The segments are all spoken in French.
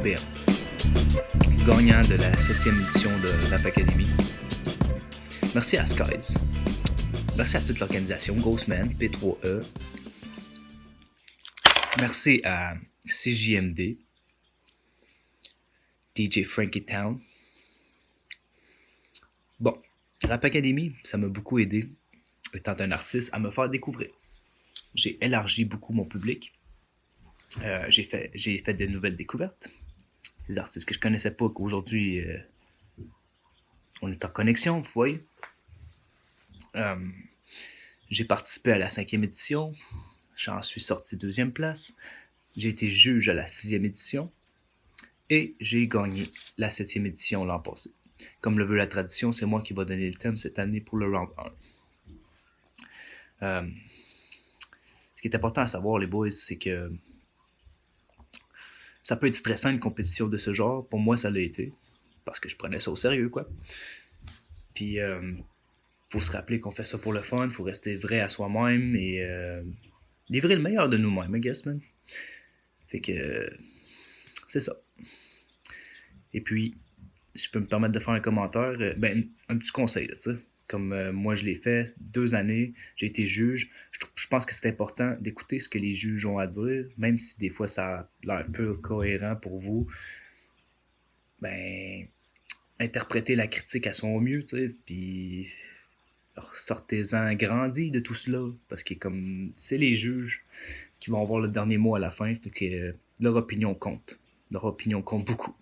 européen, gagnant de la 7e édition de Rap Academy. Merci à Skies. Merci à toute l'organisation, Ghostman, P3E. Merci à CJMD, DJ Frankie Town. Bon, Rap Academy, ça m'a beaucoup aidé, étant un artiste, à me faire découvrir. J'ai élargi beaucoup mon public. J'ai fait de nouvelles découvertes. Des artistes que je connaissais pas, qu'aujourd'hui, on est en connexion, vous voyez. J'ai participé à la 5e édition. J'en suis sorti 2e place. J'ai été juge à la 6e édition. Et j'ai gagné la 7e édition l'an passé. Comme le veut la tradition, c'est moi qui va donner le thème cette année pour le round 1. Ce qui est important à savoir, les boys, c'est que ça peut être stressant une compétition de ce genre. Pour moi, ça l'a été. Parce que je prenais ça au sérieux, quoi. Puis, faut se rappeler qu'on fait ça pour le fun. Faut rester vrai à soi-même et livrer le meilleur de nous-mêmes, I guess, man. Fait que c'est ça. Et puis, si je peux me permettre de faire un commentaire, un petit conseil, tu sais. Comme moi je l'ai fait, 2 années, j'ai été juge. Je pense que c'est important d'écouter ce que les juges ont à dire, même si des fois ça a l'air peu cohérent pour vous. Ben, interprétez la critique à son mieux, tu sais, puis sortez-en grandi de tout cela, parce que comme c'est les juges qui vont avoir le dernier mot à la fin, fait que leur opinion compte. Leur opinion compte beaucoup.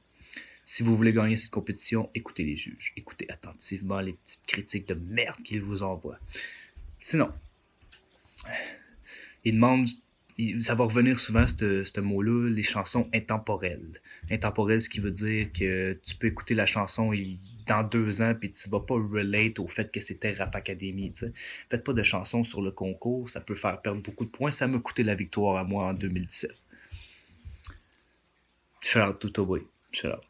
Si vous voulez gagner cette compétition, écoutez les juges. Écoutez attentivement les petites critiques de merde qu'ils vous envoient. Sinon, ils demandent, ça va revenir souvent, ce mot-là, les chansons intemporelles. Intemporelles, ce qui veut dire que tu peux écouter la chanson dans 2 ans, puis tu vas pas relate au fait que c'était Rap Academy. T'sais. Faites pas de chansons sur le concours, ça peut faire perdre beaucoup de points. Ça m'a coûté la victoire à moi en 2017. Shout out to Toboy. Shout out.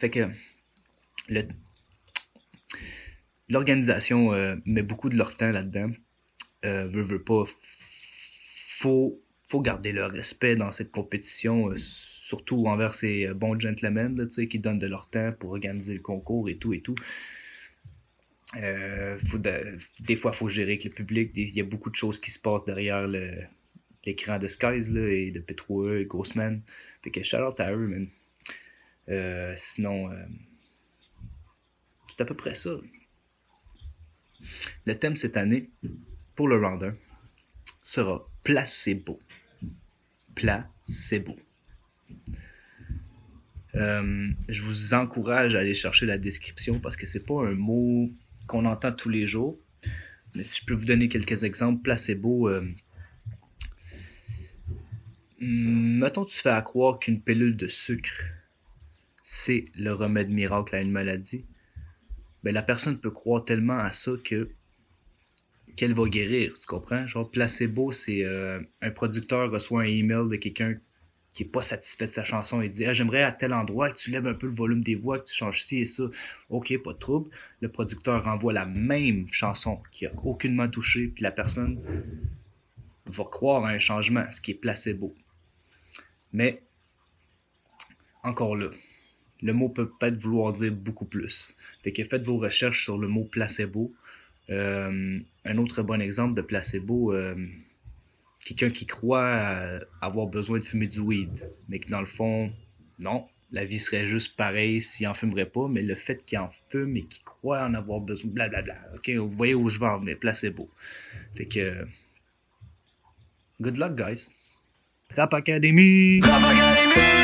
Fait que l'organisation met beaucoup de leur temps là-dedans. Veut pas. Faut garder le respect dans cette compétition, surtout envers ces bons gentlemen là, qui donnent de leur temps pour organiser le concours et tout et tout. Des fois, il faut gérer avec le public. Il y a beaucoup de choses qui se passent derrière l'écran de Skies là, et de P3E et Ghostman. Fait que shout out à eux, man. Sinon, c'est à peu près ça. Le thème cette année, pour le round 1, sera placebo. Placebo. Je vous encourage à aller chercher la description parce que c'est pas un mot qu'on entend tous les jours. Mais si je peux vous donner quelques exemples, placebo, mettons tu fais à croire qu'une pilule de sucre, c'est le remède miracle à une maladie. Ben, la personne peut croire tellement à ça qu'elle va guérir, tu comprends? Genre, placebo, c'est un producteur reçoit un email de quelqu'un qui n'est pas satisfait de sa chanson et dit « j'aimerais à tel endroit que tu lèves un peu le volume des voix, que tu changes ci et ça. » Ok, pas de trouble. Le producteur envoie la même chanson qui n'a aucunement touché, puis la personne va croire à un changement, ce qui est placebo. Mais, encore là, le mot peut peut-être vouloir dire beaucoup plus. Fait que faites vos recherches sur le mot placebo. Un autre bon exemple de placebo, quelqu'un qui croit avoir besoin de fumer du weed, mais que dans le fond, non, la vie serait juste pareille s'il en fumerait pas, mais le fait qu'il en fume et qu'il croit en avoir besoin, blablabla. Ok, vous voyez où je vais, mais placebo. Fait que, good luck, guys. Rap Academy! Rap Academy!